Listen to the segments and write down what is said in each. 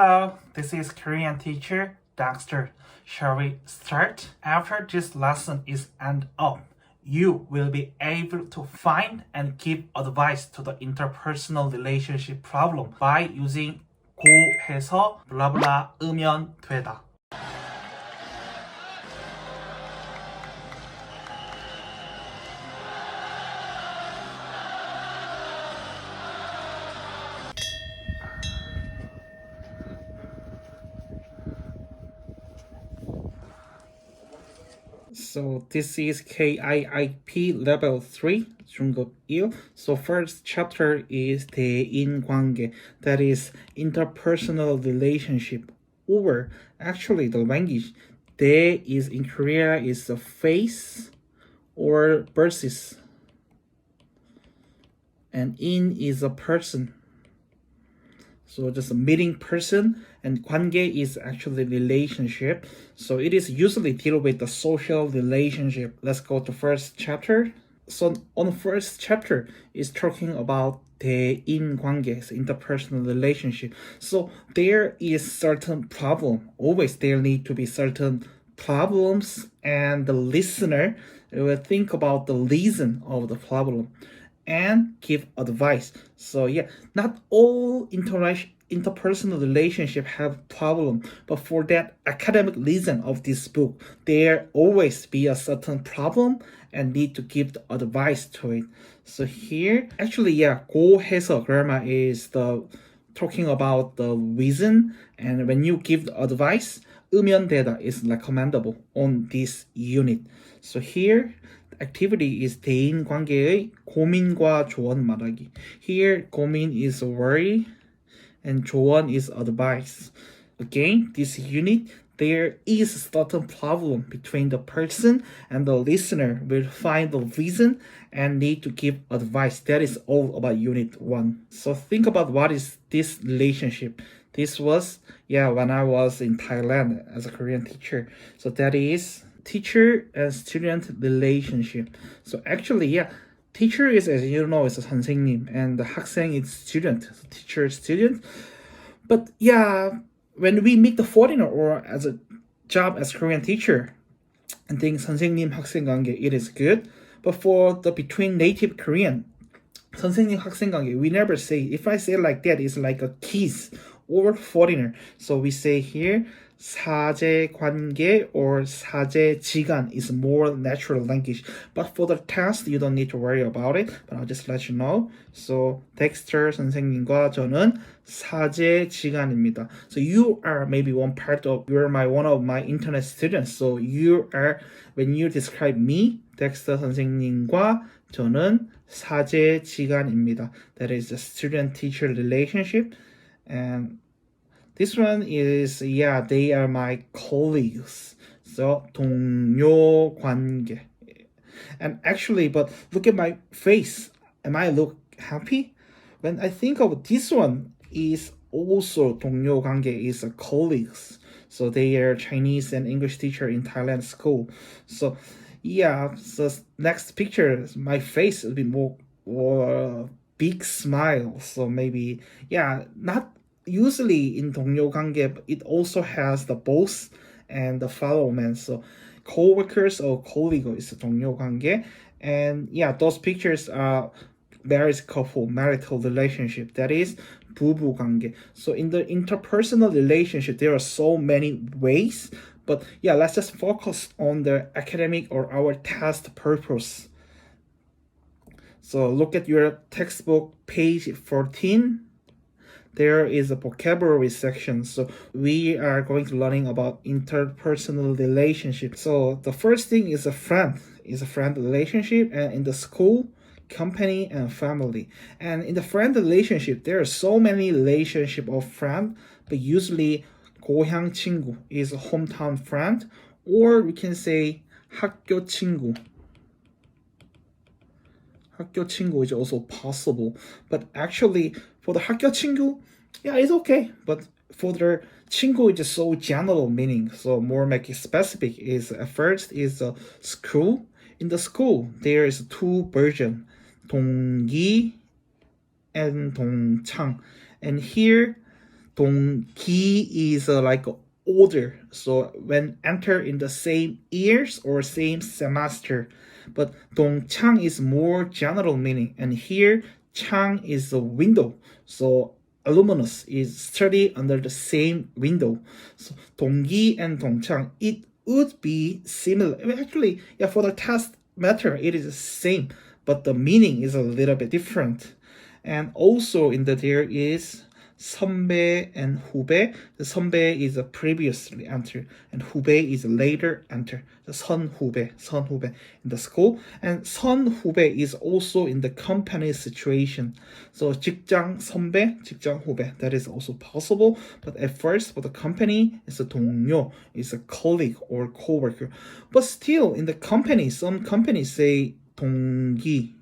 Hello, this is Korean teacher Dexter. Shall we start? After this lesson is end up, you will be able to find and give advice to the interpersonal relationship problem by using 고해서 블라블라 으면 되다. So this is kiip level 3 중급1. So first chapter is 대인관계, that is interpersonal relationship. Or actually the language 대 is in Korea is a face or versus, and in is a person. So just a meeting person, and 관계 is actually relationship. So it is usually deal with the social relationship. Let's go to first chapter. So on the first chapter is talking about 대인관계, so interpersonal relationship. So there is certain problem. Always there need to be certain problems, and the listener will think about the reason of the problem and give advice. So yeah, not all interpersonal relationship have problem, but for that academic reason of this book, there always be a certain problem and need to give the advice to it. So here, actually, yeah, 고해서 grammar is the talking about the reason, and when you give the advice, 으면되다 is recommendable on this unit. So here, activity is 대인관계의 고민과 조언 말하기. Here, 고민 is worry, and 조언 is advice. Again, this unit, there is a certain problem between the person and the listener will find the reason and need to give advice. That is all about unit 1. So think about what is this relationship. This was, when I was in Thailand as a Korean teacher. So that is teacher and student relationship. So actually, teacher is, as you know, is a 선생님, and the 학생 is student, so teacher, student. But when we meet the foreigner or as a job as Korean teacher, I think 선생님 학생 관계, it is good. But for the between native Korean, 선생님 학생 관계, we never say. If I say like that, it's like a kiss or foreigner. So we say here 사제 관계 or 사제 지간 is more natural language. But for the test, you don't need to worry about it. But I'll just let you know. So Dexter 선생님과 저는 사제 지간입니다. So you are maybe one of my internet students. So you are, when you describe me, Dexter 선생님과 저는 사제 지간입니다. That is the student-teacher relationship. And this one is, they are my colleagues. So, 동료 관계. And actually, but look at my face. Am I look happy? When I think of this one, is also 동료 관계 is a colleagues. So they are Chinese and English teacher in Thailand school. So, so next picture, my face will be more big smile. So maybe, not usually in 동료 관계, but it also has the boss and the followman. So co-workers or colleague is 동료 관계. And those pictures are married couple, marital relationship. That is 부부 관계. So in the interpersonal relationship, there are so many ways. But let's just focus on the academic or our test purpose. So look at your textbook, page 14. There is a vocabulary section. So we are going to learning about interpersonal relationship. So the first thing is a friend relationship, and in the school, company, and family. And in the friend relationship, there are so many relationship of friend, but usually 고향 친구 is a hometown friend, or we can say 학교 친구. 학교 친구 is also possible, but actually for the 학교 친구, it's okay. But for the 친구 is just so general meaning, so more make it specific is first is school. In the school, there is 2 versions, 동기 and 동창. And here 동기 is like older, so when enter in the same years or same semester. But 동창 is more general meaning, and here 창 is a window, so alumnus is study under the same window. So 동기 and 동창, it would be similar. Actually, yeah, for the test matter, it is the same, but the meaning is a little bit different. And also in the there is 선배 and 후배. The 선배 is a previously entered, and 후배 is later entered. The 선후배 in the school, and 선후배 is also in the company situation. So 직장 선배, 직장 후배, that is also possible. But at first, for the company, it's a 동료, it's a colleague or coworker. But still, in the company, some companies say 동기.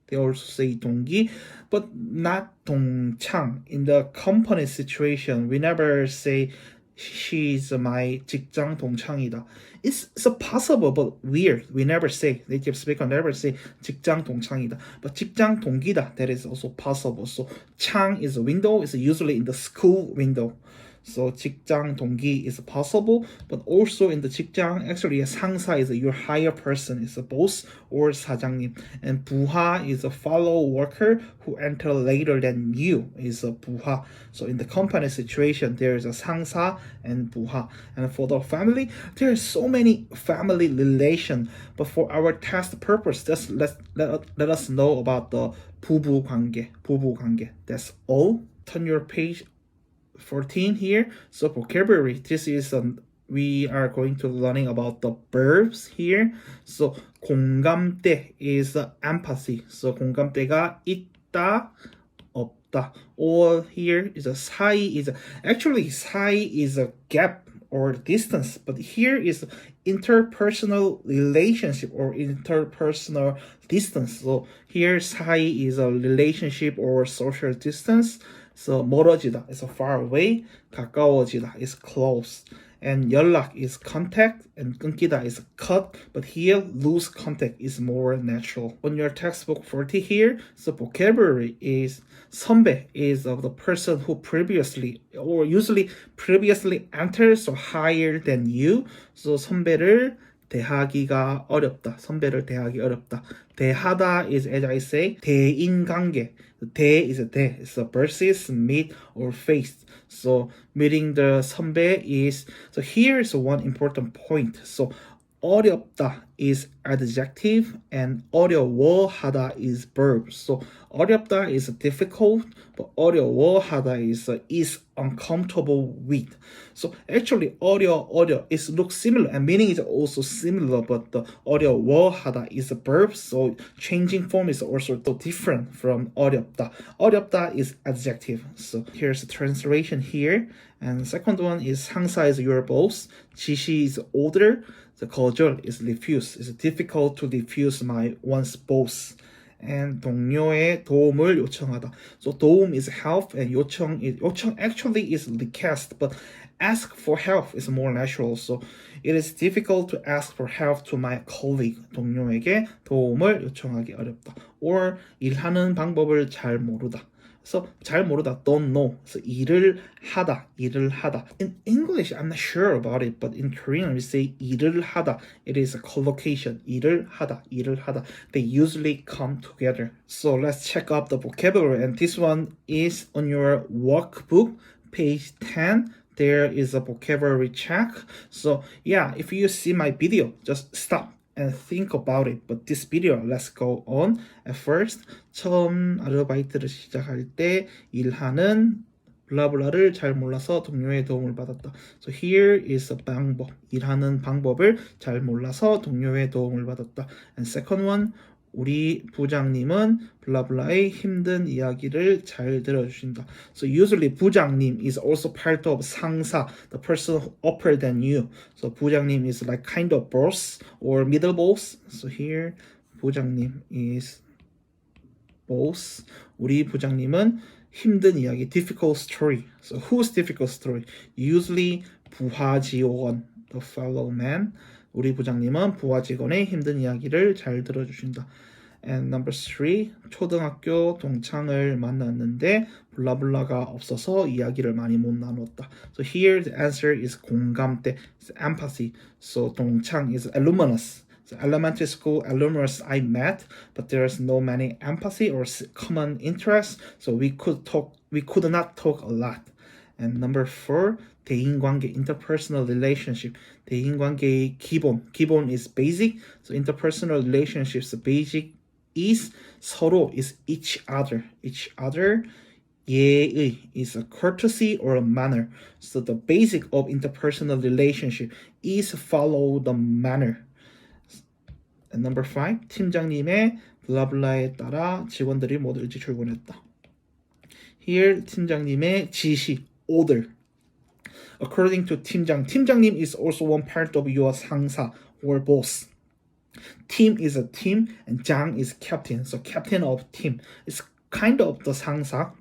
They also say 동기, but not 동창. In the company situation, we never say she's my 직장 동창이다. It's possible, but weird. We never say, native speaker never say 직장 동창이다. But 직장 동기다, that is also possible. So 창 is a window, it's usually in the school window. So 직장 동기 is possible, but also in the 직장, actually a 상사 is your higher person, is a boss or 사장님, and 부하 is a fellow worker who enter later than you, is a 부하. So in the company situation, there is a 상사 and 부하. And for the family, there are so many family relation, but for our test purpose, just let us know about the 부부 관계. That's all. Turn your page 14 here. So vocabulary, this is we are going to learning about the verbs here. So 공감대 is empathy. So 공감대가 있다, 없다. Or here is a 사이 is actually 사이 is a gap or distance, but here is interpersonal relationship or interpersonal distance. So here 사이 is a relationship or social distance. So 멀어지다 is far away, 가까워지다 is close, and 연락 is contact, and 끊기다 is cut, but here lose contact is more natural. On your textbook 40 here, so vocabulary is 선배 is of the person who previously or usually previously enters or higher than you. So 선배를 대하기가 어렵다. 선배를 대하기 어렵다. 대하다 is, as I say, 대인관계. 대 is a 대. It's a versus, meet, or face. So meeting the 선배 is, so here is one important point. So 어렵다 is adjective and 어려워하다 is verb. So 어렵다 is difficult, but 어려워하다 is uncomfortable with. So actually 어려 is looks similar and meaning is also similar, but the 어려워하다 is a verb, so changing form is also so different from 어렵다. 어렵다 is adjective. So here's the translation here. And the second one is 상사 is your boss, 지시 is order, the 거절 is refuse. It's difficult to refuse my one's boss. And 동료의 도움을 요청하다. So 도움 is help and 요청 actually is request, but ask for help is more natural. So it is difficult to ask for help to my colleague. 동료에게 도움을 요청하기 어렵다. Or 일하는 방법을 잘 모르다. So 잘 모르다, don't know. So 일을 하다. In English, I'm not sure about it, but in Korean we say 일을 하다. It is a collocation. 일을 하다. They usually come together. So let's check out the vocabulary, and this one is on your workbook, page 10. There is a vocabulary check. So yeah, if you see my video, just stop and think about it. But this video, let's go on. At first, 처음 아르바이트를 시작할 때 일하는 블라블라를 잘 몰라서 동료의 도움을 받았다. So here is a 방법. 일하는 방법을 잘 몰라서 동료의 도움을 받았다. And second one, 우리 부장님은 블라블라의 힘든 이야기를 잘 들어주신다. So usually 부장님 is also part of 상사, the person upper than you. So 부장님 is like kind of boss or middle boss. So here 부장님 is boss. 우리 부장님은 힘든 이야기, difficult story. So whose difficult story? Usually 부하 직원, the fellow man. 우리 부장님은 부하 직원의 힘든 이야기를 잘 들어주신다. And number 3, 초등학교 동창을 만났는데 블라블라가 없어서 이야기를 많이 못 나눴다. So here the answer is 공감대, it's empathy. So 동창 is alumnus. So elementary school alumnus I met, but there's no many empathy or common interests, so we could not talk a lot. And number 4, 대인관계, interpersonal relationship. 대인관계의 기본 is basic, so interpersonal relationships, basic is 서로 is each other. 예의 is a courtesy or a manner. So the basic of interpersonal relationship is follow the manner. And number 5, 팀장님의 블라블라에 따라 직원들이 모두 일찍 출근했다. Here 팀장님의 지시, order. According to 팀장님 is also one part of your 상사 or boss. Team is a team and 장 is captain. So captain of team is kind of the 상사.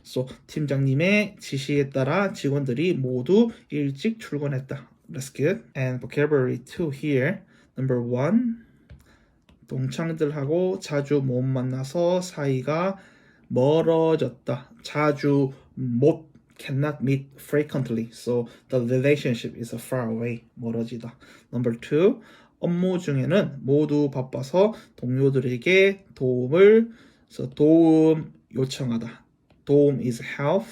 So 팀장님의 지시에 따라 직원들이 모두 일찍 출근했다. That's good. And vocabulary 2 here. Number 1, 동창들하고 자주 못 만나서 사이가 멀어졌다. 자주 못, cannot meet frequently. So the relationship is far away. 멀어지다. Number 2, 업무 중에는 모두 바빠서 동료들에게 도움 요청하다. 도움 is help.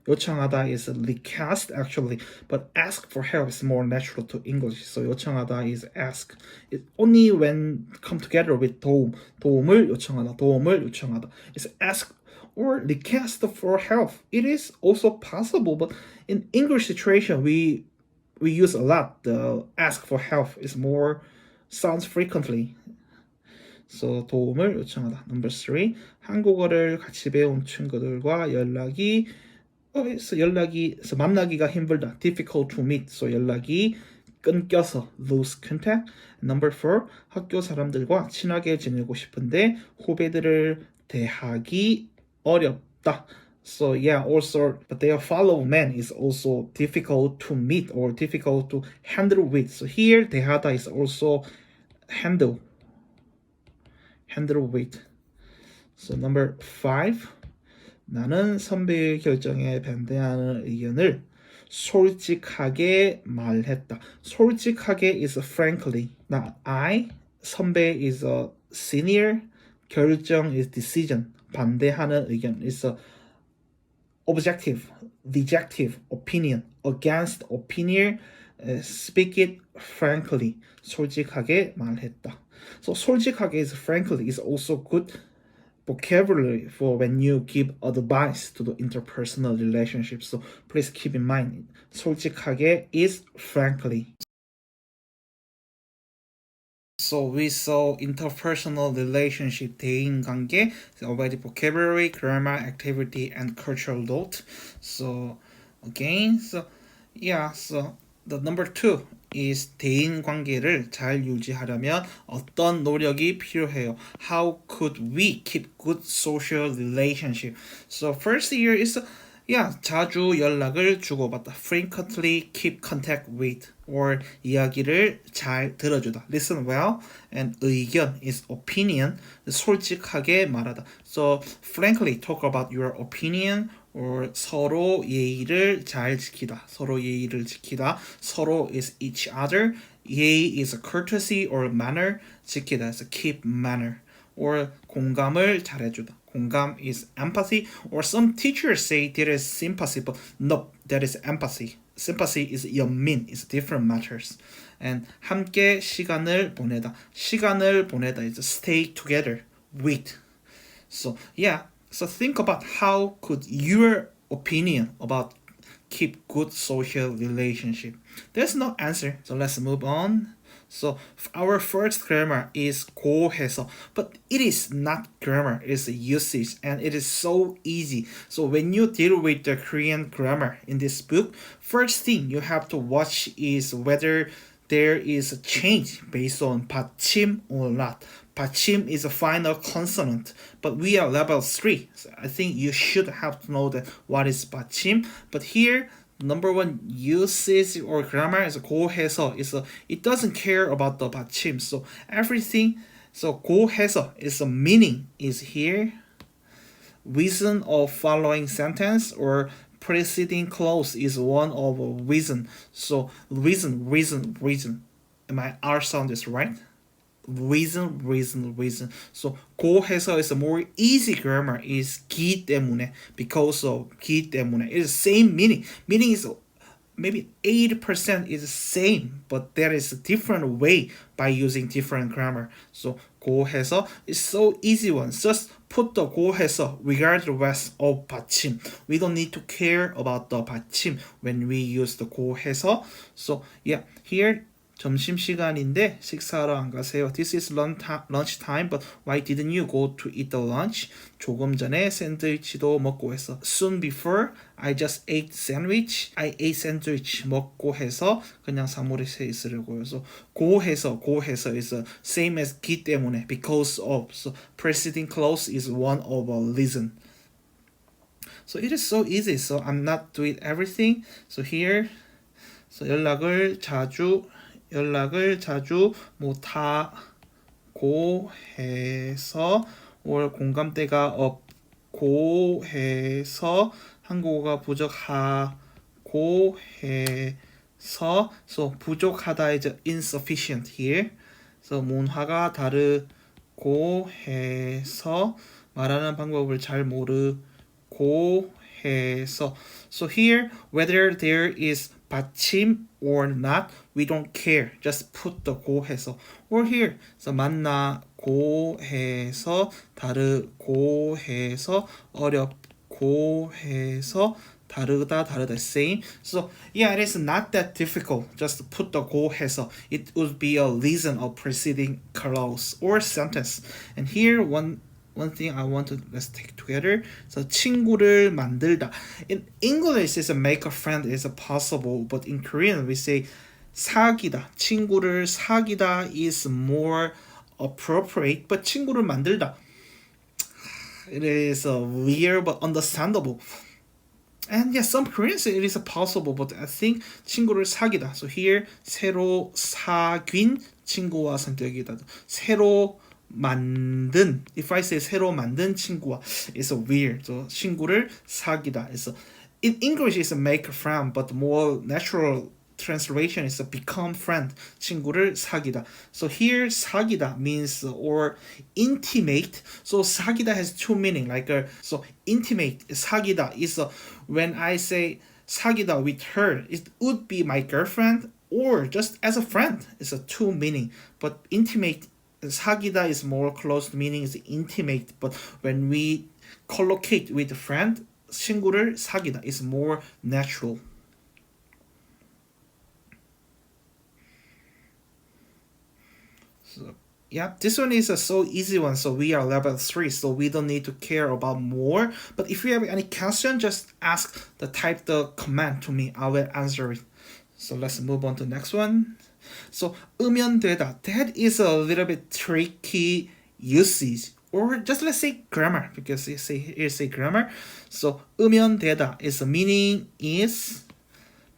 요청하다 is request actually, but ask for help is more natural to English. So 요청하다 is ask. It only when come together with 도움을 요청하다. It's ask or request for help. It is also possible, but in English situation we use a lot. The ask for help is more sounds frequently. So 도움을 요청하다. Number 3, 한국어를 같이 배운 친구들과 만나기가 힘들다. Difficult to meet. So 연락이 끊겨서 lose contact. Number 4, 학교 사람들과 친하게 지내고 싶은데 후배들을 대하기 어렵다. So yeah, also, but their fellow man is also difficult to meet or difficult to handle with. So here 대하다 is also handle with. So number 5, 나는 선배의 결정에 반대하는 의견을 솔직하게 말했다. 솔직하게 is frankly. Now 선배 is a senior. 결정 is decision. 반대하는 의견 is a objective, rejective opinion. Against opinion, speak it frankly. 솔직하게 말했다. So 솔직하게 is frankly is also good vocabulary for when you give advice to the interpersonal relationship. So please keep in mind, 솔직하게 is frankly. So we saw interpersonal relationship, 대인관계, already vocabulary, grammar, activity, and cultural note. So again, so the number 2 is 대인관계를 잘 유지하려면 어떤 노력이 필요해요? How could we keep good social relationship? So first here is 자주 연락을 주고받다. Frequently keep contact with or 이야기를 잘 들어주다. Listen well. And 의견 is opinion. 솔직하게 말하다. So frankly talk about your opinion or 서로 예의를 잘 지키다. 서로 is each other. 예의 is a courtesy or manner. 지키다 is a keep manner. Or 공감을 잘해주다. 공감 is empathy, or some teachers say there is sympathy, but no, that is empathy. Sympathy is 연민, is different matters. And 함께 시간을 보내다. 시간을 보내다 is stay together with. So so think about how could your opinion about keep good social relationship. There's no answer, so let's move on. So our first grammar is 고해서, but it is not grammar, it's a usage, and it is so easy. So when you deal with the Korean grammar in this book, first thing you have to watch is whether there is a change based on 받침 or not. 받침 is a final consonant, but we are level 3. So I think you should have to know that what is 받침, but here number 1 usage or grammar is 고해서. It doesn't care about the 받침. So everything So 고해서 is a meaning is here. Reason of following sentence or preceding clause is one of a reason. So reason. Am I R sound is right? Reason. So 고해서 is a more easy grammar is 기 때문에 because of 기 때문에. It is same meaning. Meaning is maybe 80% is the same, but there is a different way by using different grammar. So 고해서 is so easy one. Just put the 고해서 regardless of 받침. We don't need to care about the 받침 when we use the 고해서. So yeah, here 점심시간인데 식사하러 안 가세요. This is lunch time, but why didn't you go to eat the lunch? 조금 전에 샌드위치도 먹고 했어. Soon before, I just ate sandwich. I ate sandwich. 먹고 해서 그냥 사무실에 있으려고요. So 고해서 is same as 기 때문에 because of. So preceding clause is one of a reason. So it is so easy. So I'm not doing everything. So here, so 연락을 자주 못하고 해서 or 공감대가 없고 해서 한국어가 부족하고 해서 so 부족하다 is insufficient here. So 문화가 다르고 해서 말하는 방법을 잘 모르고 해서 so here whether there is 받침 or not, we don't care. Just put the 고해서. Or here, so 만나고 해서, 다르고 해서, 어렵고 해서, 다르다, same. So yeah, it is not that difficult. Just put the 고해서. It would be a reason of preceding clause or sentence. And here one thing I want to let's take together. So 친구를 만들다. In English, is a make a friend is possible, but in Korean we say 사귀다. 친구를 사귀다 is more appropriate, but 친구를 만들다. It is weird but understandable. And yes, some Koreans say it is possible, but I think 친구를 사귀다. So here 새로 사귄 친구와 성격이다. 새로 만든, if I say 새로 만든 친구와, it's a weird. So 친구를 사귀다. So in English it's a make a friend, but more natural translation is a become friend. 친구를 사귀다. So here 사귀다 means or intimate. So 사귀다 has two meaning. Like so intimate 사귀다 is when I say 사귀다 with her, it would be my girlfriend or just as a friend. It's a two meaning. But intimate 사귀다 is more close meaning is intimate, but when we collocate with a friend, 친구를 사귀다 is more natural. So yeah, this one is a so easy one. So we are level 3, so we don't need to care about more. But if you have any question, just ask type the comment to me. I will answer it. So let's move on to the next one. So 음연되다, that is a little bit tricky usage, or just let's say grammar, because you say grammar. So 음연되다 is the meaning is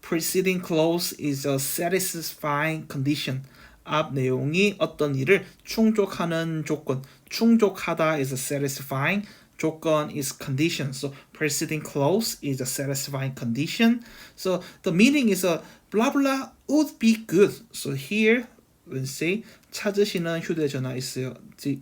preceding clause is a satisfying condition. 앞 내용이 어떤 일을 충족하는 조건. 충족하다 is a satisfying. 조건 is condition. So preceding clause is a satisfying condition. So the meaning is a blah blah would be good. So here when say 찾으시는 휴대전화 있어요.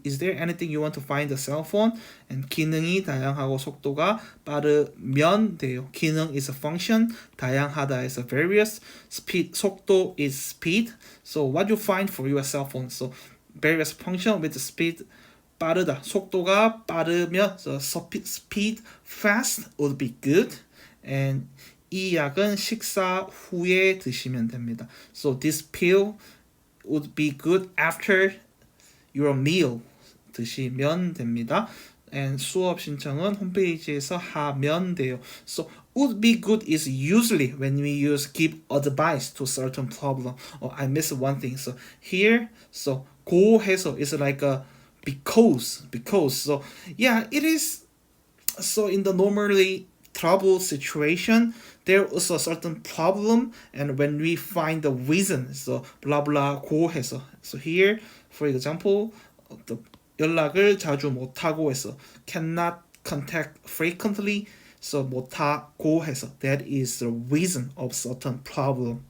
Is there anything you want to find the cell phone? And 기능이 다양하고 속도가 빠르면 돼요. 기능 is a function. 다양하다 is a various. Speed 속도 is speed. So what you find for your cell phone? So various function with the speed. 빠르다. 속도가 빠르면 so speed fast would be good. And 이 약은 식사 후에 드시면 됩니다. So this pill would be good after your meal. 드시면 됩니다. And 수업 신청은 홈페이지에서 하면 돼요. So would be good is usually when we use give advice to certain problem. Oh, I missed one thing. So here, so 고해서 is like a because. So yeah, it is. So in the normally trouble situation, there is a certain problem, and when we find the reason, so blah blah 고해서. So here, for example, 연락을 자주 못하고 해서 cannot contact frequently. So 못하고 해서 that is the reason of certain problem.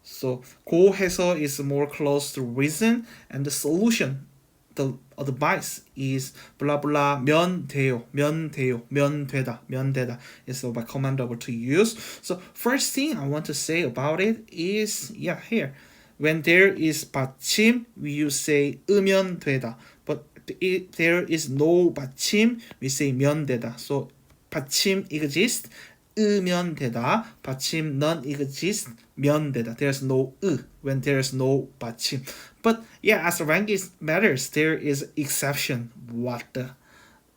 So 고 해서 is more close to reason and the solution, the advice is blah blah 면 돼요, 면 돼요, 면 되다, 면 되다 is the recommendable to use. So first thing I want to say about it is here when there is 받침 we use say 으면 되다, but if there is no 받침 we say 면 되다. So 받침 exist 으면 되다, 받침 non exist 면 되다. There's no when there's no 받침. But as language matters, there is exception. What the?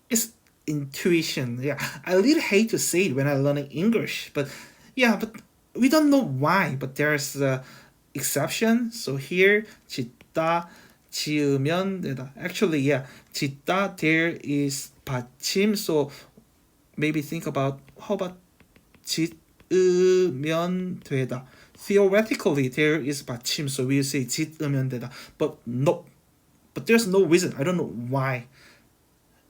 It's intuition. I really hate to say it when I learn English, but we don't know why. But there's a exception. So here 짓다 지으면 되다. Actually, 짓다 there is 받침. So maybe think about how about 짓으면 되다. Theoretically, there is 받침, so we say 짓으면 되다. But there's no reason. I don't know why.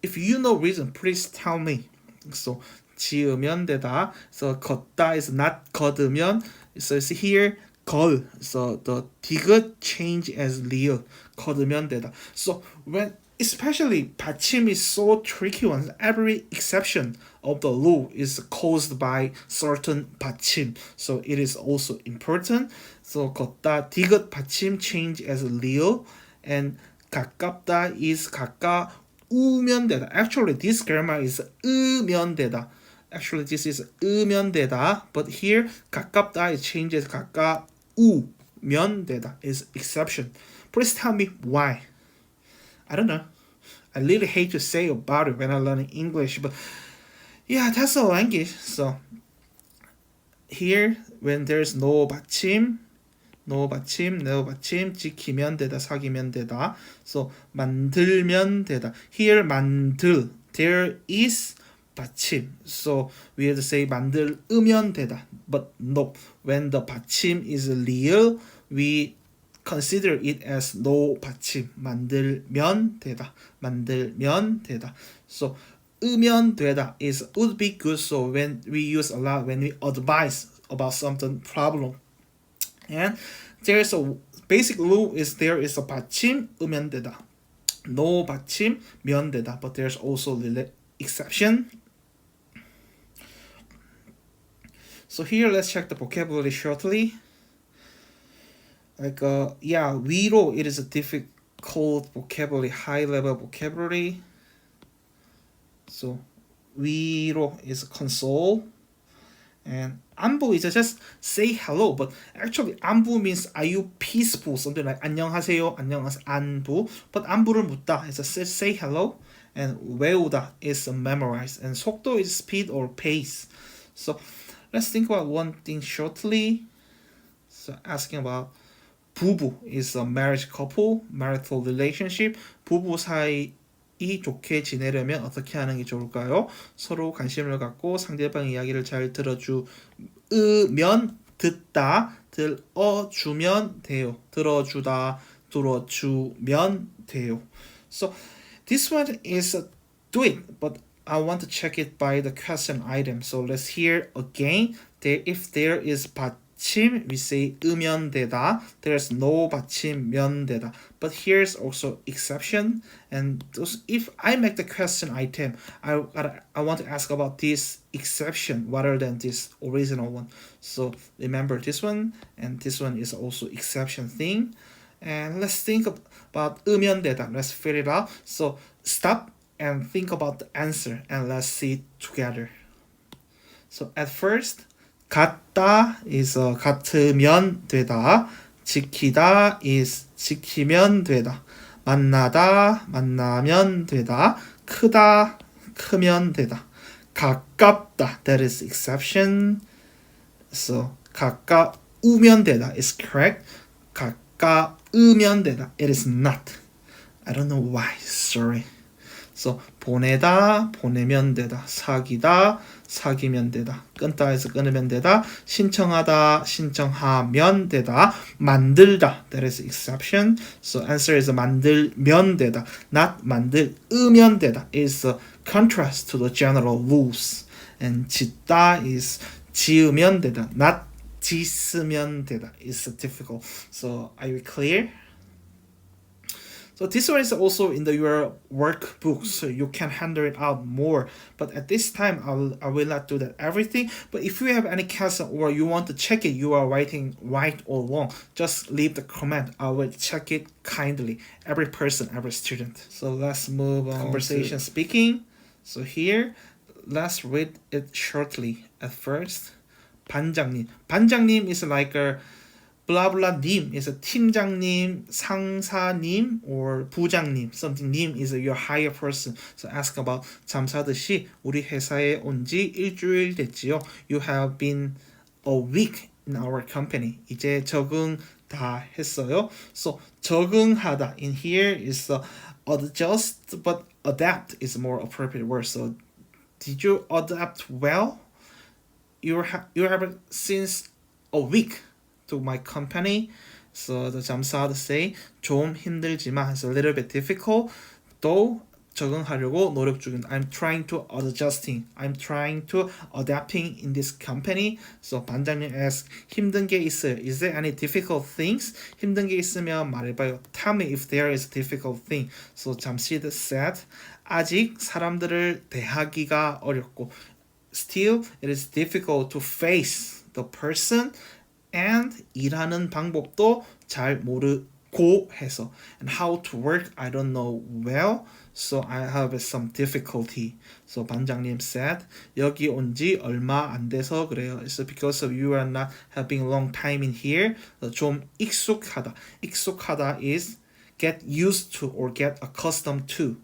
If you know reason, please tell me. So 지으면 되다. So 걷다 is not 걸으면. So it's here 걸. So the 디귿 change as 리을. 걸으면 되다. So when especially 받침 is so tricky one. Every exception of the rule is caused by certain 받침. So it is also important. So 걷다 디귿 받침 change as 리을 and 가깝다 is 가까우면 되다. Actually this grammar is 으면 되다. Actually this is 으면 되다. But here 가깝다 is changes 가까우면 되다 is exception. Please tell me why. I don't know. I really hate to say about it when I learn English, but that's a language. So here, when there's no 받침, 지키면 되다, 사귀면 되다. So 만들면 되다. Here 만들, there is 받침. So we have to say 만들으면 되다. But no, when the 받침 is real, we consider it as no 받침. 만들면 되다. So 으면 되다 is would be good. So when we use a lot when we advise about something problem. And there's a basic rule is there is a 받침 으면 되다. No 받침 면 되다. But there's also the exception. So here let's check the vocabulary shortly. Like 위로, it is a difficult vocabulary, high level vocabulary. So 위로 is console, and 안부 is just say hello, but actually 안부 means are you peaceful, something like 안녕하세요, 안부. But 안부를 묻다 is a say hello, and 외우다 is memorize, and 속도 is speed or pace. So let's think about one thing shortly. So asking about 부부 is a marriage couple, marital relationship. 부부 사이 좋게 지내려면 어떻게 하는 게 좋을까요? 서로 관심을 갖고 상대방 이야기를 잘 들어주면 듣다, 들어주면 돼요. 들어주면 돼요. So this one is do it, but I want to check it by the question item. So let's hear again. If there is 받침, we say 으면 되다. There's no 받침, 면 되다. But here's also exception. And if I make the question item, I want to ask about this exception rather than this original one. So remember this one, and this one is also exception thing. And let's think about 으면 되다. Let's figure it out. So stop and think about the answer, and let's see it together. So at first, 같다 is 같으면 되다. 지키다 is 지키면 되다. 만나다 만나면 되다. 크다 크면 되다. 가깝다, that is exception. So 가까우면 되다 is correct. 가까우면 되다, it is not. I don't know why, sorry. So 보내다, 보내면 되다. 사귀다, 사귀면 되다. 끊다 해서 끊으면 되다. 신청하다, 신청하면 되다. 만들다, that is exception. So answer is 만들면 되다. Not 만들으면 되다. Is a contrast to the general rules. And 짓다 is 지으면 되다. Not 짓으면 되다. It's difficult. So are you clear? So this one is also in your workbook, so you can handle it out more. But at this time, I will not do that everything. But if you have any question or you want to check it, you are writing right or wrong, just leave the comment. I will check it kindly. Every person, every student. So let's move on. Conversation speaking. So here, let's read it shortly at first. 반장님. 반장님 is like a blah blah 님 is a 팀장님, 상사님, or 부장님. Something 님 is your higher person. So ask about 잠사듯이 우리 회사에 온 지 일주일 됐지요. You have been a week in our company. 이제 적응 다 했어요. So 적응하다 in here is adjust, but adapt is a more appropriate word. So did you adapt well? You have since a week to my company. So the 잠사 say 좀 힘들지만 it's a little bit difficult. 또 적응하려고 노력 중인. I'm trying to adjusting. I'm trying to adapting in this company. So 반장님 ask 힘든 게 있어요. Is there any difficult things? 힘든 게 있으면 말해봐요. Tell me if there is a difficult thing. So 잠시 said 아직 사람들을 대하기가 어렵고 still it is difficult to face the person and 일하는 방법도 잘 모르고 해서 and how to work I don't know well so I have some difficulty. So 반장님 said 여기 온 지 얼마 안 돼서 그래요. It's because of you are not having a long time in here. 좀 익숙하다. 익숙하다 is get used to or get accustomed to.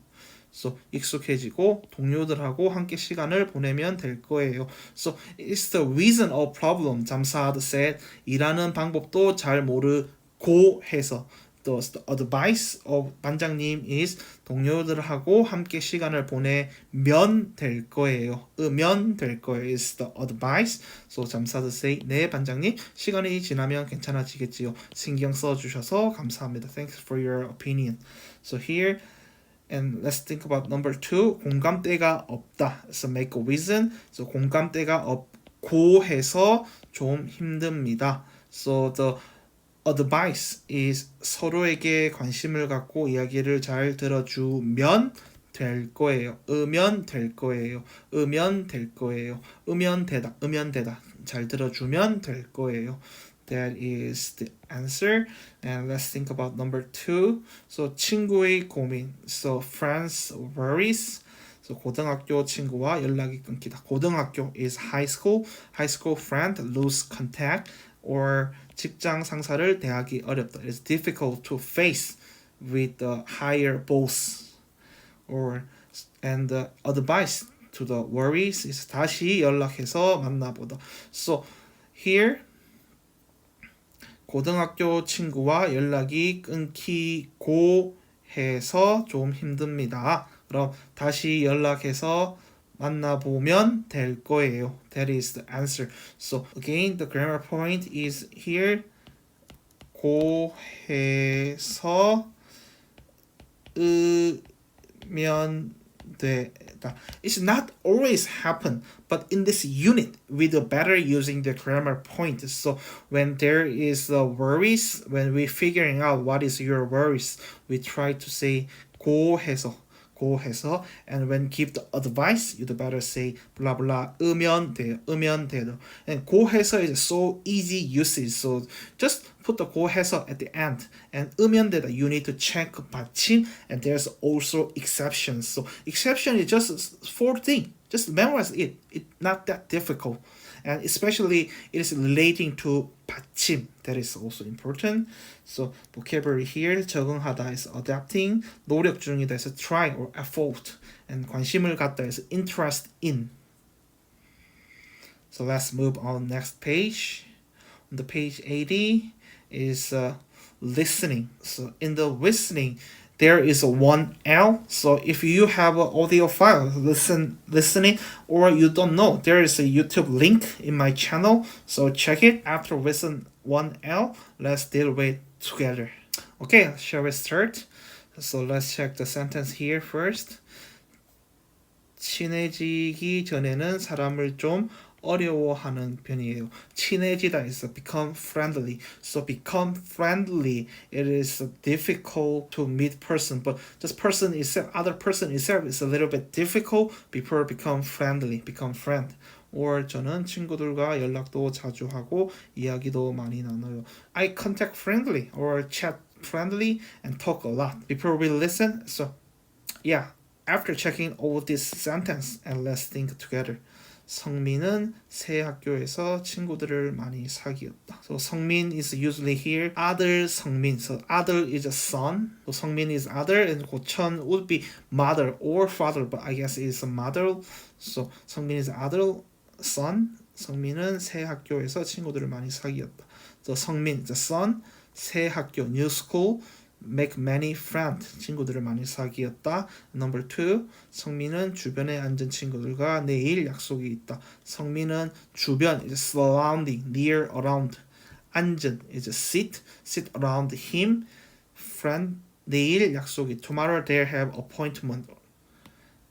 So 익숙해지고 동료들하고 함께 시간을 보내면 될 거예요. So it's the reason of problem. 잠사도 said 일하는 방법도 잘 모르고 해서 the advice of 반장님 is 동료들하고 함께 시간을 보내면 될 거예요. 으면 될 거예요. is the advice. So 잠사도 say 네 반장님 시간이 지나면 괜찮아지겠지요. 신경 써주셔서 감사합니다. Thanks for your opinion. So here and let's think about number 2. 공감대가 없다. So make a reason. So 공감대가 없고 해서 좀 힘듭니다. So the advice is 서로에게 관심을 갖고 이야기를 잘 들어주면 될 거예요. 으면 될 거예요. 으면 될 거예요. 으면 되다. 으면 되다. 잘 들어주면 될 거예요. That is the answer. And let's think about number 2. So 친구의 고민. So friends worries. So 고등학교 친구와 연락이 끊기다. 고등학교 is high school. High school friend lose contact. Or 직장 상사를 대하기 어렵다. It's difficult to face with the higher boss. Or and the advice to the worries is 다시 연락해서 만나보다. So here 고등학교 친구와 연락이 끊기고 해서 좀 힘듭니다. 그럼 다시 연락해서 만나보면 될 거예요. That is the answer. So again, the grammar point is here. 고 해서 으면 되다. It's not always happen, but in this unit, we do better using the grammar point. So when there is worries, when we're figuring out what is your worries, we try to say 고 해서. And when give the advice, you'd better say blah blah 으면 돼요. And 고 해서 is so easy usage. So just put the 고 해서 at the end. And 으면 되다, you need to check 받침. And there's also exceptions. So exception is just 4 things. Just memorize it. It's not that difficult. And especially it is relating to 받침. That is also important. So vocabulary here, 적응하다 is adapting, 노력 중이다 is try or effort, and 관심을 갖다 is interest in. So let's move on next page. On the page 80 is listening. So in the listening, there is a 1L. So if you have an audio file listening, or you don't know, there is a YouTube link in my channel. So check it. After listen 1L, let's deal with together. Okay, shall we start? So let's check the sentence here first. 친해지기 전에는 사람을 좀 어려워하는 편이에요. 친해지다 is become friendly. So become friendly, it is difficult to meet person, but just person itself, other person itself is a little bit difficult before become friendly, become friend. or 저는 친구들과 연락도 자주 하고 이야기도 많이 나눠요. I contact friendly or chat friendly and talk a lot. Before we listen, so yeah, after checking all this sentence and let's think together. 성민은 새 학교에서 친구들을 많이 사귀었다. So 성민 is usually here. 아들 성민. So 아들 is a son. So 성민 is other and 고천 would be mother or father, but I guess it's a mother. So 성민 is other son. 성민은 새 학교에서 친구들을 많이 사귀었다. So 성민, the son, 새 학교, new school. make many friends, 친구들을 많이 사귀었다. Number 2, 성민은 주변에 앉은 친구들과 내일 약속이 있다. 성민은 주변 is surrounding, near, around. 앉은 is sit around him. Friend, 내일 약속이, tomorrow they have appointment.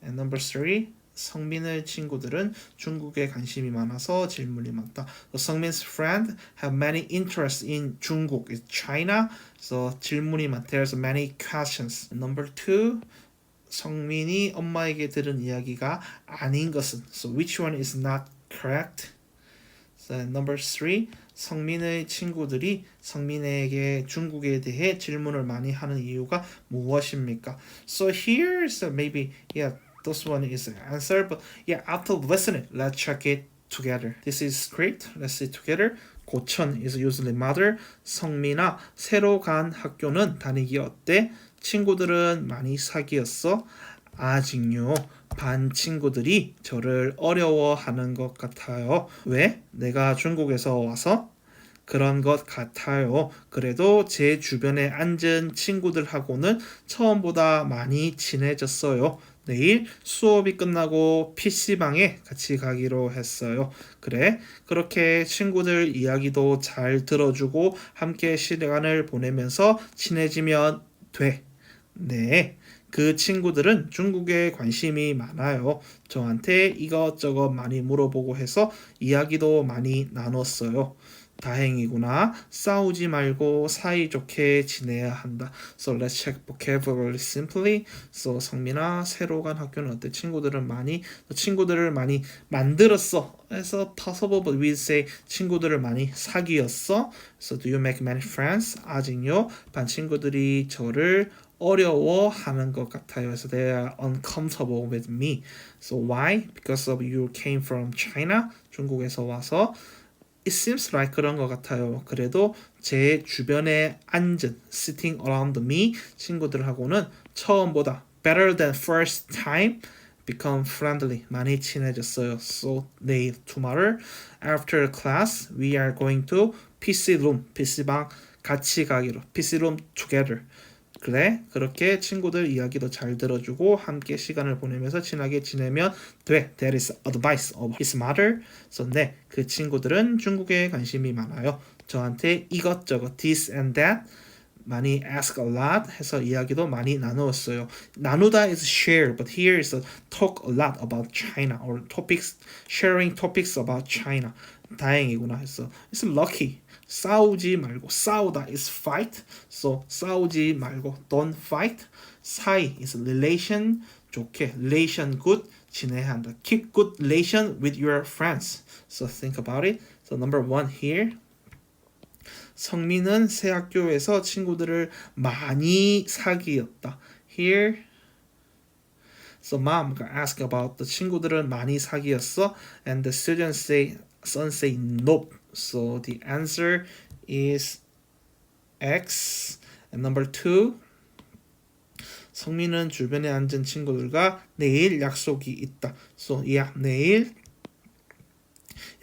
And number 3, 성민의 친구들은 중국에 관심이 많아서 질문이 많다. So 성민's friend have many interests in 중국, is China. So 질문이 많다. There's many questions. Number 2, 성민이 엄마에게 들은 이야기가 아닌 것은. So which one is not correct? So number 3, 성민의 친구들이 성민에게 중국에 대해 질문을 많이 하는 이유가 무엇입니까? So here is maybe this one is the answer, but yeah, after listening, let's check it together. This is script. Let's see together. 고천 is usually mother. 성민아, 새로 간 학교는 다니기 어때? 친구들은 많이 사귀었어? 아직요. 반 친구들이 저를 어려워하는 것 같아요. 왜? 내가 중국에서 와서? 그런 것 같아요. 그래도 제 주변에 앉은 친구들하고는 처음보다 많이 친해졌어요. 내일 수업이 끝나고 PC방에 같이 가기로 했어요. 그래, 그렇게 친구들 이야기도 잘 들어주고 함께 시간을 보내면서 친해지면 돼. 네, 그 친구들은 중국에 관심이 많아요. 저한테 이것저것 많이 물어보고 해서 이야기도 많이 나눴어요. 다행이구나. 싸우지 말고 사이좋게 지내야 한다. So let's check vocabulary simply. So 성민아, 새로 간 학교는 어때? 친구들을 많이 만들었어. 그래서 possible, but we say 친구들을 많이 사귀었어. So do you make many friends? 아직요. 반 친구들이 저를 어려워하는 것 같아요. So they are uncomfortable with me. So why? Because of you came from China. 중국에서 와서. It seems like 그런 것 같아요. 그래도 제 주변에 앉은 sitting around me 친구들하고는 처음보다 better than first time become friendly 많이 친해졌어요. So 내일 tomorrow after class we are going to PC room PC방 같이 가기로 PC room together. 그래, 그렇게 친구들 이야기도 잘 들어주고 함께 시간을 보내면서 친하게 지내면 돼. That is advice of his mother. So 네, 그 친구들은 중국에 관심이 많아요. 저한테 이것저것 this and that 많이 ask a lot 해서 이야기도 많이 나누었어요. 나누다 is share, but here is talk a lot about China or topics, sharing topics about China. 다행이구나 했어. It's lucky. 싸우지 말고 싸우다 is fight. So 싸우지 말고 don't fight. 사이 is relation. 좋게 relation good. 지내야 한다. Keep good relation with your friends. So think about it. So number 1 here. 성민은 새 학교에서 친구들을 많이 사귀었다. Here. So mom ask about the 친구들을 많이 사귀었어. And the students say, son say nope. So the answer is X. And number 2. 성민은 주변에 앉은 친구들과 내일 약속이 있다. So yeah, 내일.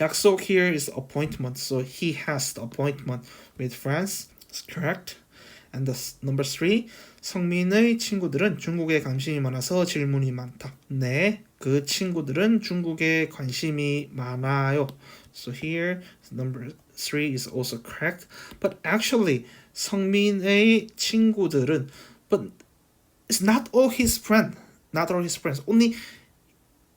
약속 here is appointment. So he has the appointment with friends. That's correct. And number 3, 성민의 친구들은 중국에 관심이 많아서 질문이 많다. 네, 그 친구들은 중국에 관심이 많아요. So here, number 3 is also correct. But actually, 성민의 친구들은, but it's not all his friends. Not all his friends. Only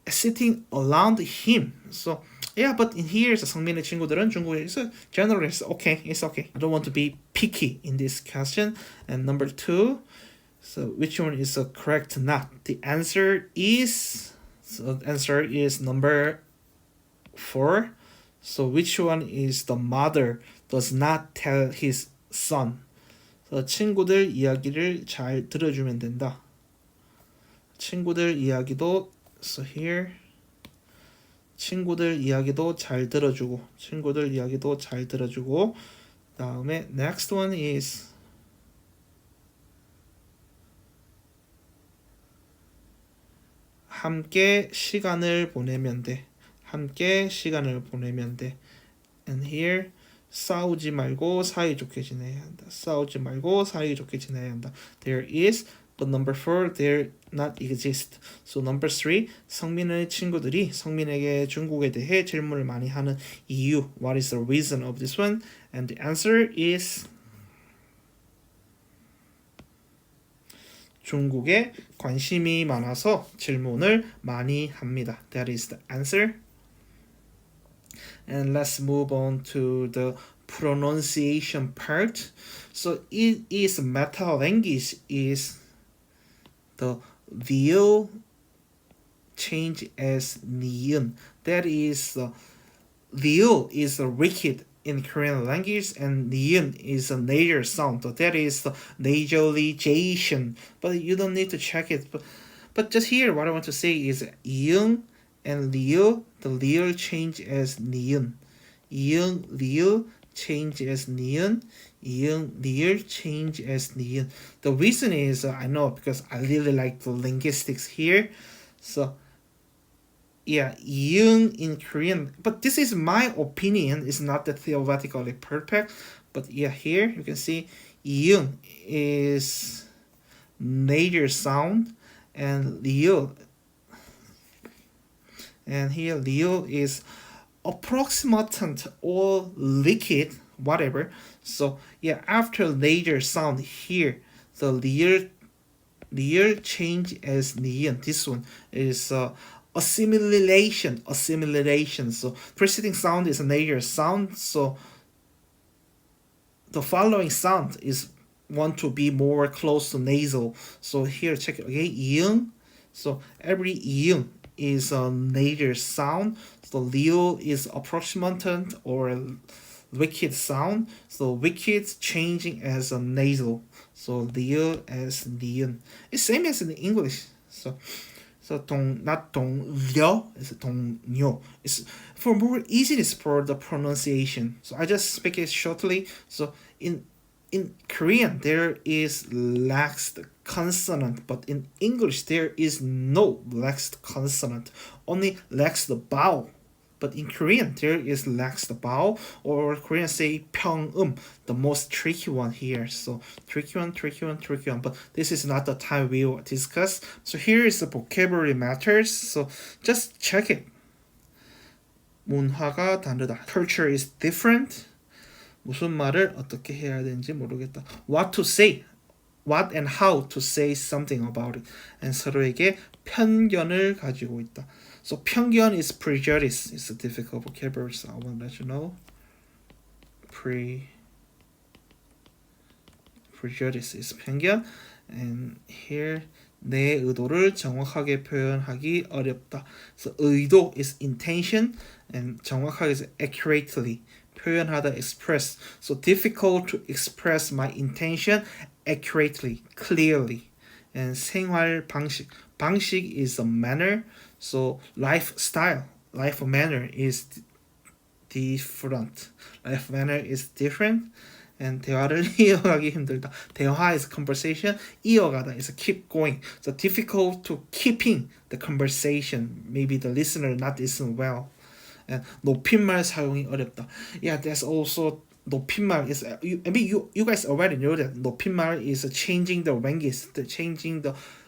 sitting around him. So yeah, but in here, 성민의 친구들은 중국에 so generally it's okay. It's okay. I don't want to be picky in this question. And number 2, so which one is correct? Not. The answer is number 4. So which one is the mother does not tell his son? So 친구들 이야기를 잘 들어주면 된다. 친구들 이야기도 so here 친구들 이야기도 잘 들어주고 다음에 next one is 함께 시간을 보내면 돼. And here 싸우지 말고 사이좋게 지내야 한다. There is, but number 4 there not exist. So number 3, 성민의 친구들이 성민에게 중국에 대해 질문을 많이 하는 이유. What is the reason of this one? And the answer is 중국에 관심이 많아서 질문을 많이 합니다. That is the answer. And let's move on to the pronunciation part. So it is meta language is the vowel change as niun. That is vowel is rigid in Korean language and niun is a nasal sound. So that is the nasalization. But you don't need to check it. But just here, what I want to say is iung and liu, the liu change as niun. Iung, liu change as niun. Iung, liu change as niun. The reason is, I know because I really like the linguistics here. So, yeah, iung in Korean. But this is my opinion. It's not that theoretically perfect. But yeah, here you can see iung is nasal sound and liu. And here liu is approximate or liquid, whatever. So yeah, after nasal sound here, the liu change as niun. This one is assimilation. So preceding sound is a nasal sound. So the following sound is want to be more close to nasal. So here check it again. Iung. So every iung is a nasal sound. So liu is approximate or wicked sound. So wicked changing as a nasal. So liu as niun. It's same as in English. So not dong liu, it's dong nyo. It's for more easiness for the pronunciation. So I just speak it shortly. So in Korean there is laxed consonant, but in English there is no laxed consonant, only laxed vowel. But in Korean there is laxed vowel, or Korean say 평음, the most tricky one here. So tricky one. But this is not the time we will discuss. So here is the vocabulary matters. So just check it. 문화가 다르다. Culture is different. 무슨 말을 어떻게 해야 되는지 모르겠다. What to say. What and how to say something about it. And 서로에게 편견을 가지고 있다. So 편견 is prejudice. It's a difficult vocabulary, so I want to let you know. Prejudice is 편견. And here 내 의도를 정확하게 표현하기 어렵다. So 의도 is intention and 정확하게 is accurately. 표현하다 express. So difficult to express my intention accurately, clearly. And 생활 방식. 방식 is a manner. So lifestyle, life manner is different. Life manner is different. And 대화를 이어가기 힘들다. 대화 is conversation. 이어가다 is keep going. So difficult to keeping the conversation. Maybe the listener not listen well. And 높임말 사용이 어렵다. Yeah, that's also 높임말 is maybe you guys already know that 높임말 is changing the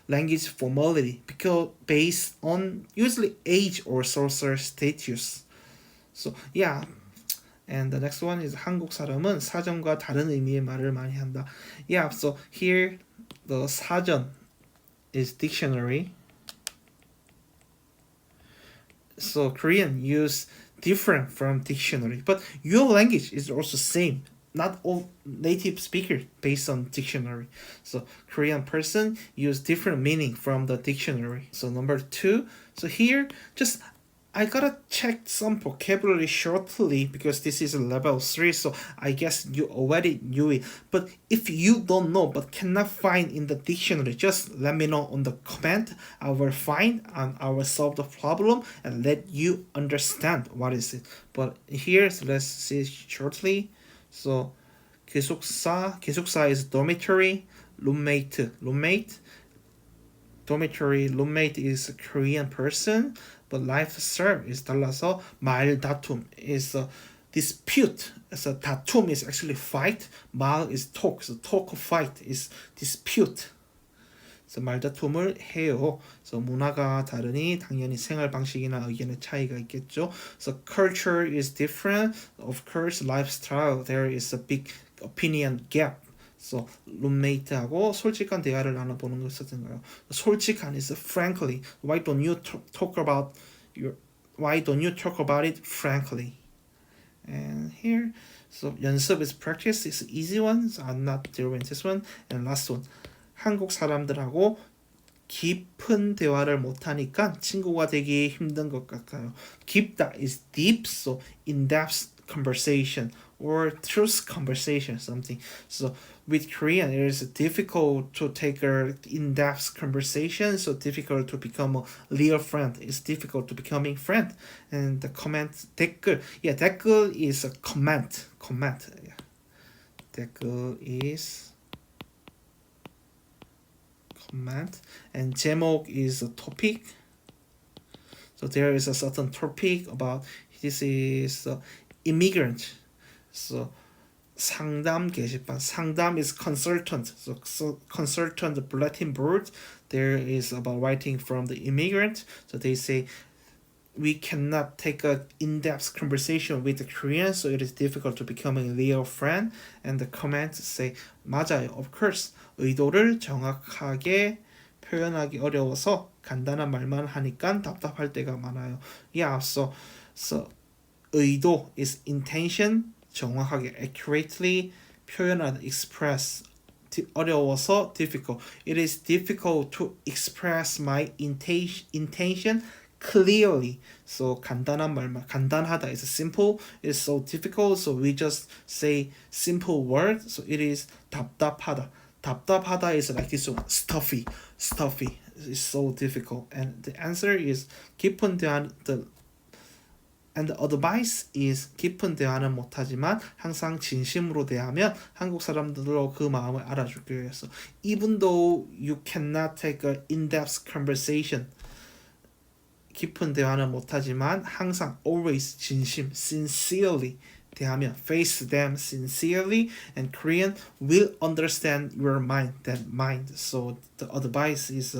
language formality because based on usually age or social status. So yeah. And the next one is 한국 사람은 사전과 다른 의미의 말을 많이 한다. Yeah, so here the 사전 is dictionary. So Korean use different from dictionary, but your language is also same. Not all native speakers based on dictionary. So Korean person use different meaning from the dictionary. So number 2. So here just I gotta check some vocabulary shortly because this is a level 3, so I guess you already knew it. But if you don't know but cannot find in the dictionary, just let me know on the comment. I will find and I will solve the problem and let you understand what is it. But here, so let's see shortly. So 기숙사 is dormitory, roommate. Dormitory, roommate is a Korean person. But Lv3 is 달라서 말다툼 is a dispute. So 다툼 is actually fight. 말 is talk. So talk fight is dispute. So 말다툼을 해요. So 문화가 다르니 당연히 생활 방식이나 의견의 차이가 있겠죠. So culture is different. Of course, lifestyle there is a big opinion gap. So roommate하고 솔직한 대화를 나눠보는 거 썼던가요? 솔직한 is frankly. Why don't you talk about it frankly? And here, so 연습 is practice. It's easy one. So I'm not doing this one. And last one, 한국 사람들하고 깊은 대화를 못하니까 친구가 되기 힘든 것 같아요. 깊다 is deep, so in-depth conversation or truth conversation, something. So with Korean, it is difficult to take an in-depth conversation, so difficult to become a real friend. It's difficult to becoming friend. And the comment, 댓글. Yeah, 댓글 is a comment. Yeah. 댓글 is comment. And 제목 is a topic. So there is a certain topic about this is immigrant. So 상담 게시판. 상담 is consultant. So consultant bulletin board. There is about writing from the immigrant. So they say we cannot take a in-depth conversation with the Korean, so it is difficult to becoming a real friend. And the comments say 맞아요. Of course. 의도를 정확하게 표현하기 어려워서 간단한 말만 하니까 답답할 때가 많아요. Yeah, so 의도 is intention. 정확하게 accurately 표현하다 express 어려워서 difficult. It is difficult to express my intention clearly. So 간단한 말만 간단하다 is simple. It's so difficult, so we just say simple word. So it is 답답하다. 답답하다 is like this one, stuffy. It's so difficult. And the answer is 깊은 대화. And the advice is 깊은 대화는 못하지만 항상 진심으로 대하면 한국 사람들로 그 마음을 알아주기로 했어. Even though you cannot take an in-depth conversation, 깊은 대화는 못하지만 항상 always 진심, sincerely 대하면 face them sincerely, and Korean will understand your mind, that mind. So the advice is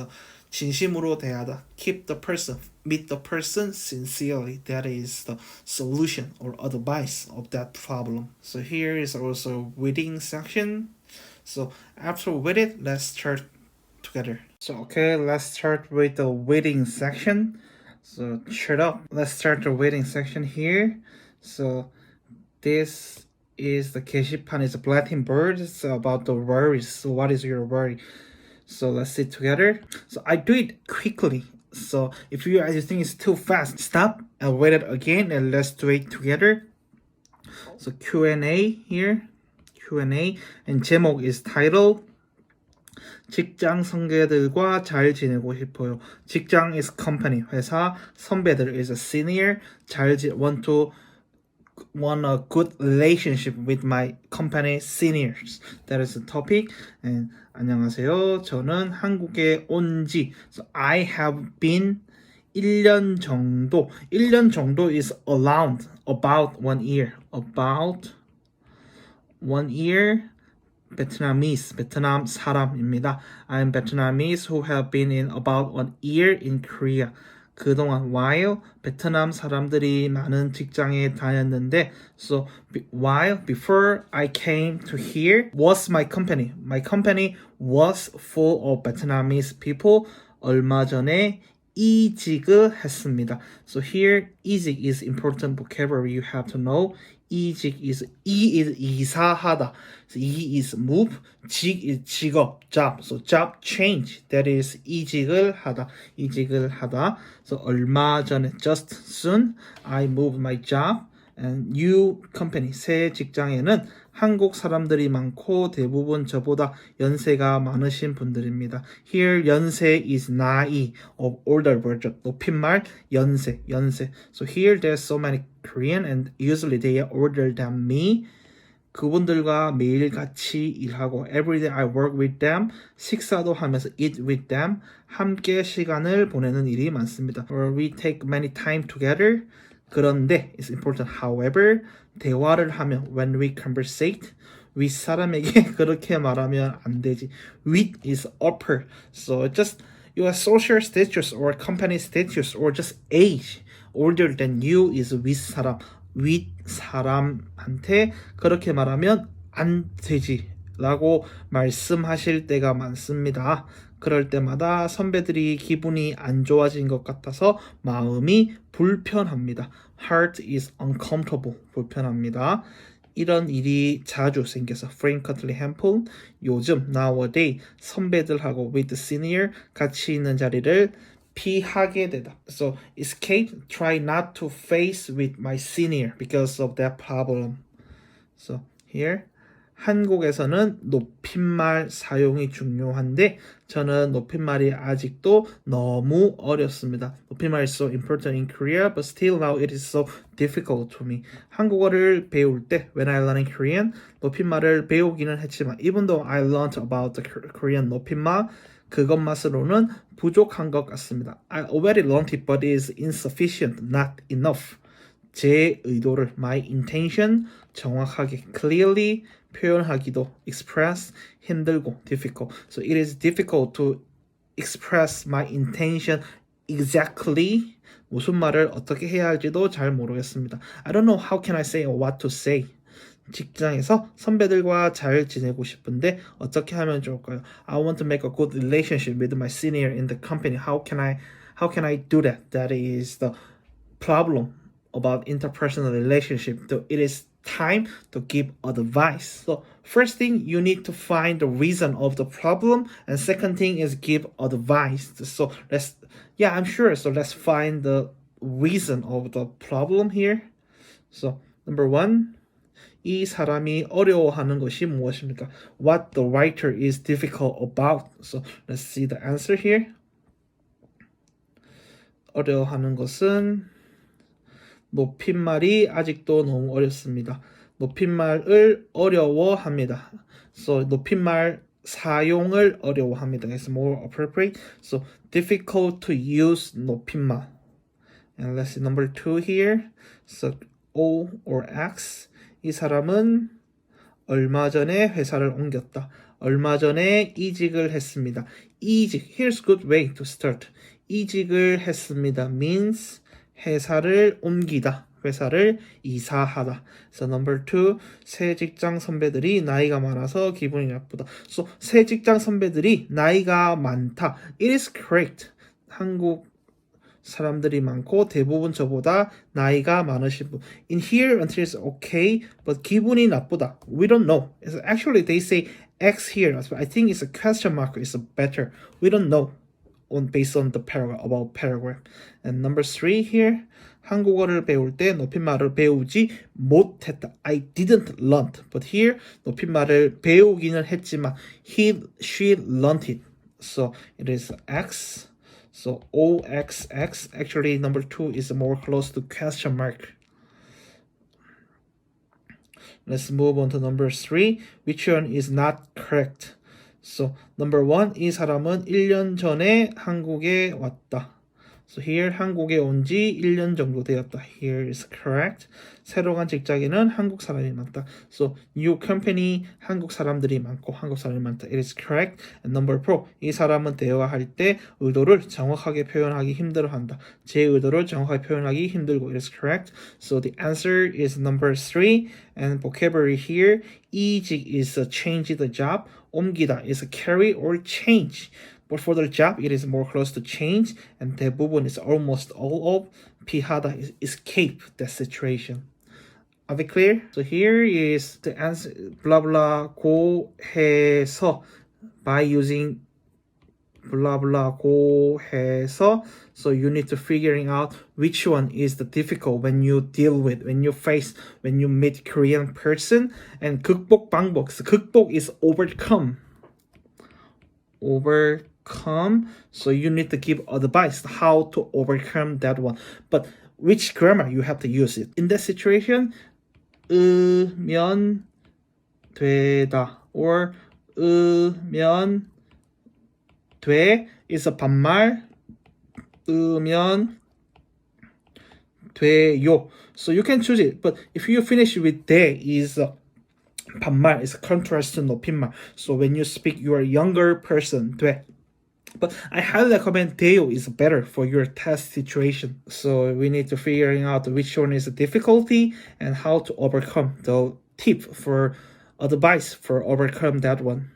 진심으로 대하다. Keep the person, meet the person sincerely. That is the solution or advice of that problem. So here is also reading section. So after read it, let's start together. So okay, let's start with the reading section. So shut up. Let's start the reading section here. So this is the 게시판. It's a bulletin board. It's about the worries. So what is your worry? So let's sit together. So I do it quickly. So if you guys think it's too fast, stop and read it again and let's do it together. So Q&A here. Q&A. And 제목 is title. 직장 선배들과 잘 지내고 싶어요. 직장 is company, 회사. 선배들 is a senior. want a good relationship with my company seniors. That is the topic. And 안녕하세요. 저는 한국에 온지 so I have been 1년 정도. 1년 정도 is around about 1 year. About 1 year Vietnamese, 베트남 사람입니다. I'm Vietnamese who have been in about 1 year in Korea. 그동안 while 베트남 사람들이 많은 직장에 다녔는데 so while before I came to here was my company. My company was full of Vietnamese people. 얼마 전에 이직을 했습니다. So here 이직 is important vocabulary you have to know. 이직 is 이사하다. So 이 is move, 직 is 직업, job. So job change. That is 이직을 하다. So 얼마 전에 just soon I moved my job and new company 새 직장에는 한국 사람들이 많고 대부분 저보다 연세가 많으신 분들입니다. Here 연세 is 나이 of older version. 높임말 연세. So here there's so many Korean and usually they are older than me. 그분들과 매일 같이 일하고 every day I work with them. 식사도 하면서 eat with them. 함께 시간을 보내는 일이 많습니다. Or we take many time together. 그런데 it's important. However, 대화를 하면 when we conversate 윗사람에게 그렇게 말하면 안 되지. With is upper. So just your social status or company status or just age older than you is 윗사람. 윗사람한테 그렇게 말하면 안 되지 라고 말씀하실 때가 많습니다. 그럴 때마다 선배들이 기분이 안 좋아진 것 같아서 마음이 불편합니다. Heart is uncomfortable. 불편합니다. 이런 일이 자주 생겨서 frequently happen. 요즘 nowadays 선배들하고 with the senior 같이 있는 자리를 피하게 되다. So escape, try not to face with my senior because of that problem. So here 한국에서는 높임말 사용이 중요한데 저는 높임말이 아직도 너무 어렵습니다. 높임말 is so important in Korea, but still now it is so difficult to me. 한국어를 배울 때 when I learn Korean, 높임말을 배우기는 했지만 even though I learned about the Korean 높임말, 그것만으로는 부족한 것 같습니다. I already learned it, but it is insufficient, not enough. 제 의도를, my intention, 정확하게, clearly 표현하기도, express, 힘들고, difficult. So it is difficult to express my intention exactly. 무슨 말을 어떻게 해야 할지도 잘 모르겠습니다. I don't know how can I say or what to say. 직장에서 선배들과 잘 지내고 싶은데 어떻게 하면 좋을까요? I want to make a good relationship with my senior in the company. How can I do that? That is the problem about interpersonal relationship. So it is time to give advice. So first thing, you need to find the reason of the problem, and second thing is give advice. So I'm sure. So let's find the reason of the problem here. So number one, 이 사람이 어려워하는 것이 무엇입니까? What the writer is difficult about. So let's see the answer here. 어려워하는 것은 높임말이 아직도 너무 어렵습니다. 높임말을 어려워합니다. So 높임말 사용을 어려워합니다. It's more appropriate. So difficult to use 높임말. And let's see number 2 here. So O or X. 이 사람은 얼마 전에 회사를 옮겼다. 얼마 전에 이직을 했습니다. 이직. Here's a good way to start. 이직을 했습니다. means 회사를 옮기다. 회사를 이사하다. So number 2, 새 직장 선배들이 나이가 많아서 기분이 나쁘다. So 새 직장 선배들이 나이가 많다. It is correct. 한국 사람들이 많고 대부분 저보다 나이가 많으신 분. In here until it's okay, but 기분이 나쁘다. We don't know. It's actually they say X here. I think it's a question mark. It's a better. We don't know based on the paragraph about paragraph. And number 3 here. 한국어를 배울 때 높임말을 배우지 못했다. I didn't learn. But here 높임말을 배우기는 했지만 she learned it. So it is X. So OXX, actually number 2 is more close to question mark. Let's move on to number 3. Which one is not correct? So number 1, 이 사람은 1년 전에 한국에 왔다. So here 한국에 온 지 1년 정도 되었다. Here is correct. 새로 간 직장에는 한국 사람이 많다. So new company 한국 사람들이 많고 한국 사람이 많다. It is correct. And number 4. 이 사람은 대화할 때 의도를 정확하게 표현하기 힘들어한다. 제 의도를 정확하게 표현하기 힘들고. It is correct. So the answer is number 3. And vocabulary here. 이직 is change the job. 옮기다 is carry or change. But for the job, it is more close to change, and 대부분 is almost all of. 피하다 is escape that situation. Are we clear? So here is the answer. Blah blah 고 해서 by using blah blah 고 해서. So you need to figuring out which one is the difficult when you deal with, when you meet Korean person. And 극복 방법. So 극복 is overcome. So you need to give advice how to overcome that one. But which grammar you have to use it in that situation? 으면 되다 or 으면 돼 is a 반말. 으면 돼요. So you can choose it. But if you finish with 돼 is 반말 is a contrast to 높임말. So when you speak, you are a younger person. 돼. But I highly recommend 돼요 is better for your test situation. So we need to figuring out which one is the difficulty and how to overcome. The tip for advice for overcome that one.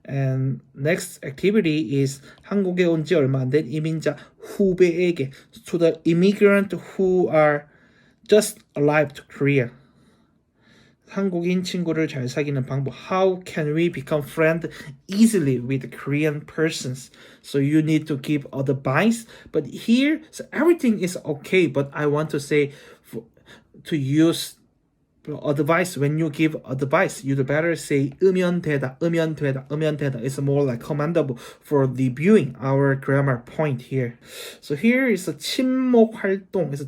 And next activity is 한국에 온 지 얼마 안 된 이민자 후배에게, to the immigrant who are just arrived to Korea. 한국인 친구를 잘 사귀는 방법. How can we become friends easily with Korean persons? So you need to give advice. But here, so everything is okay. But I want to say to use advice. When you give advice, you'd better say 으면 되다, 으면 되다, 으면 되다. It's more like commendable for reviewing our grammar point here. So here is a 친목 활동. It's a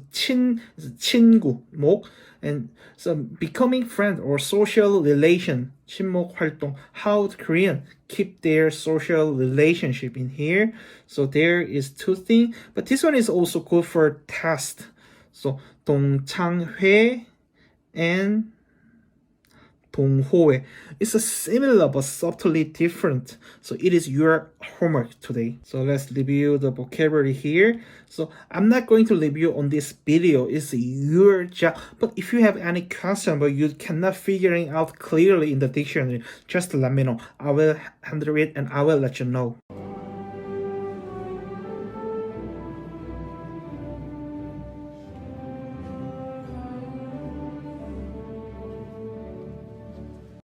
친구, 목. And so becoming friend or social relation, 친목 활동, how the Korean keep their social relationship in here. So there is two things, but this one is also good for test. So 동창회 and 동호회. It's a similar but subtly different. So it is your homework today. So let's review the vocabulary here. So I'm not going to review on this video. It's your job. But if you have any question but you cannot figuring out clearly in the dictionary, just let me know. I will handle it and I will let you know.